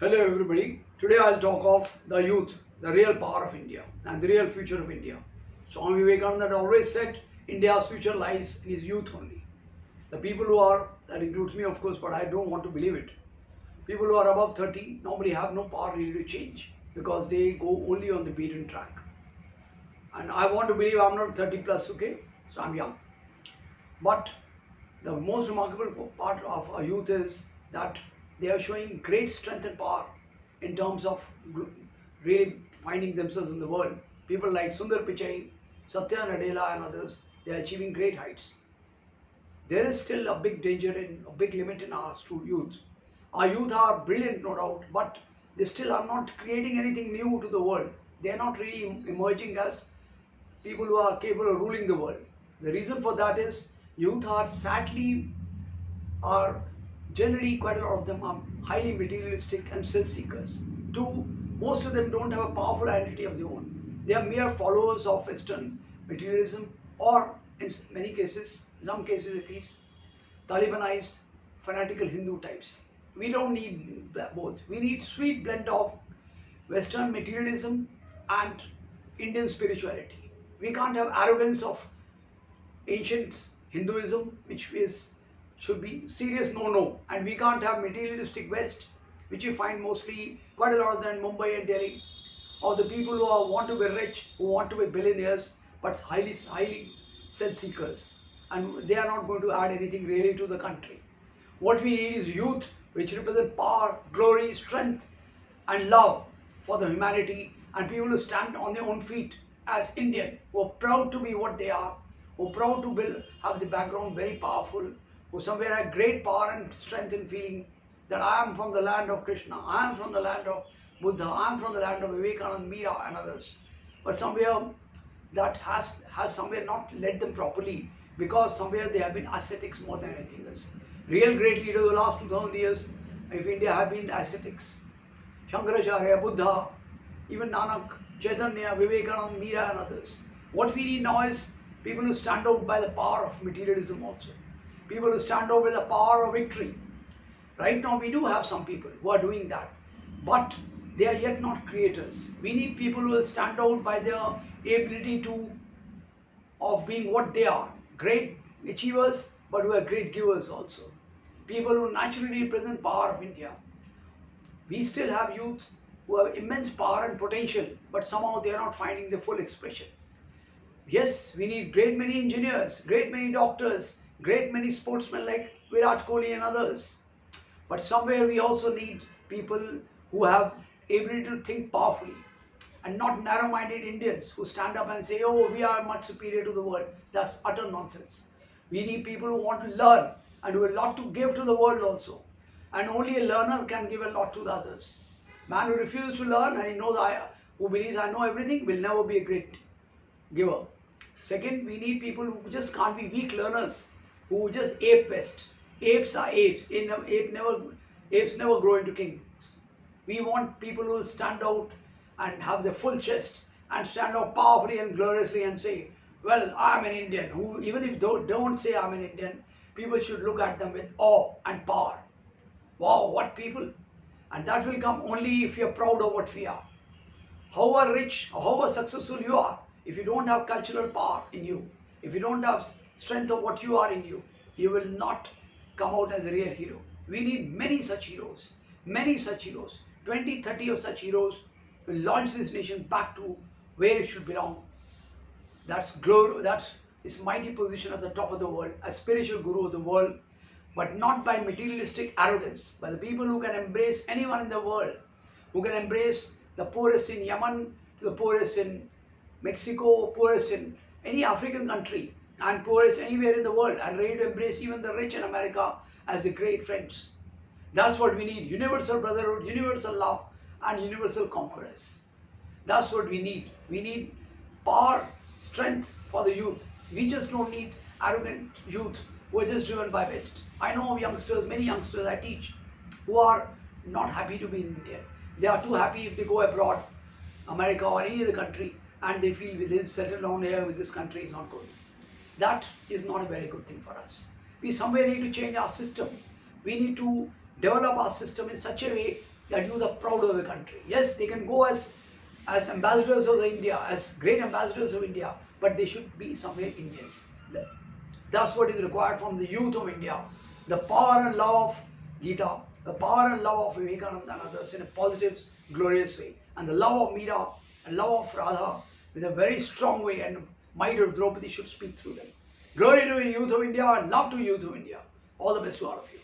Hello everybody. Today I'll talk of the youth, the real power of India and the real future of India. Swami Vivekananda had always said India's future lies in his youth only. The people who are, that includes me of course, but I don't want to believe it. People who are above 30 normally have no power really to change because they go only on the beaten track. And I want to believe I'm not 30 plus, okay? So I'm young. But the most remarkable part of our youth is that they are showing great strength and power in terms of really finding themselves in the world. People like Sundar Pichai, Satya Nadella and others, they are achieving great heights. There is still a big danger and a big limit in our youth. Our youth are brilliant, no doubt, but they still are not creating anything new to the world. They are not really emerging as people who are capable of ruling the world. The reason for that is youth are sadly are generally quite a lot of them are highly materialistic and self-seekers. Two, most of them don't have a powerful identity of their own. They are mere followers of Western materialism or in many cases, some cases at least, Talibanized fanatical Hindu types. We don't need that both. We need sweet blend of Western materialism and Indian spirituality. We can't have arrogance of ancient Hinduism, which is should be serious no, and we can't have materialistic West, which you find mostly quite a lot of them in Mumbai and Delhi, or the people who want to be rich, who want to be billionaires, but highly self-seekers, and they are not going to add anything really to the country. What we need is youth, which represent power, glory, strength, and love for the humanity, and people who stand on their own feet as Indian, who are proud to be what they are, who are proud to have the background very powerful, who somewhere have great power and strength in feeling that I am from the land of Krishna, I am from the land of Buddha, I am from the land of Vivekananda, Meera and others. But somewhere that has somewhere not led them properly because somewhere they have been ascetics more than anything else. Real great leaders of the last 2000 years of India have been ascetics. Shankaracharya, Buddha, even Nanak, Chaitanya, Vivekananda, Meera and others. What we need now is people who stand out by the power of materialism also. People who stand out by the power of victory. Right now we do have some people who are doing that, but they are yet not creators. We need people who will stand out by their ability of being what they are, great achievers, but who are great givers also. People who naturally represent power of India. We still have youth who have immense power and potential, but somehow they are not finding the full expression. Yes, we need great many engineers, great many doctors, great many sportsmen like Virat Kohli and others. But somewhere we also need people who have ability to think powerfully and not narrow-minded Indians who stand up and say, oh, we are much superior to the world. That's utter nonsense. We need people who want to learn and who have a lot to give to the world also. And only a learner can give a lot to the others. Man who refuses to learn and who believes I know everything will never be a great giver. Second, we need people who just can't be weak learners, who just ape best. Apes are apes. Apes never grow into kings. We want people who stand out and have the full chest and stand out powerfully and gloriously and say, well, I'm an Indian. Who, even if they don't say I'm an Indian, people should look at them with awe and power. Wow, what people! And that will come only if you're proud of what we are. However rich, however successful you are, if you don't have cultural power in you, if you don't have strength of what you are in you, you will not come out as a real hero. We need many such heroes, 20, 30 of such heroes will launch this nation back to where it should belong. That's glory, that's its mighty position at the top of the world, a spiritual guru of the world, but not by materialistic arrogance, by the people who can embrace anyone in the world, who can embrace the poorest in Yemen to the poorest in Mexico, poorest in any African country, and poorest anywhere in the world, and ready to embrace even the rich in America as the great friends. That's what we need, universal brotherhood, universal love, and universal conquerors. That's what we need. We need power, strength for the youth. We just don't need arrogant youth who are just driven by West. I know youngsters, many youngsters I teach, who are not happy to be in India. They are too happy if they go abroad, America or any other country, and they feel within settle down here with this country is not good. That is not a very good thing for us. We somewhere need to change our system. We need to develop our system in such a way that youth are proud of the country. Yes, they can go as ambassadors of the India, as great ambassadors of India, but they should be somewhere Indians. That's what is required from the youth of India. The power and love of Gita, the power and love of Vivekananda and others in a positive, glorious way, and the love of Meera and love of Radha with a very strong way, and might of Draupadi should speak through them. Glory to the youth of India and love to youth of India. All the best to all of you.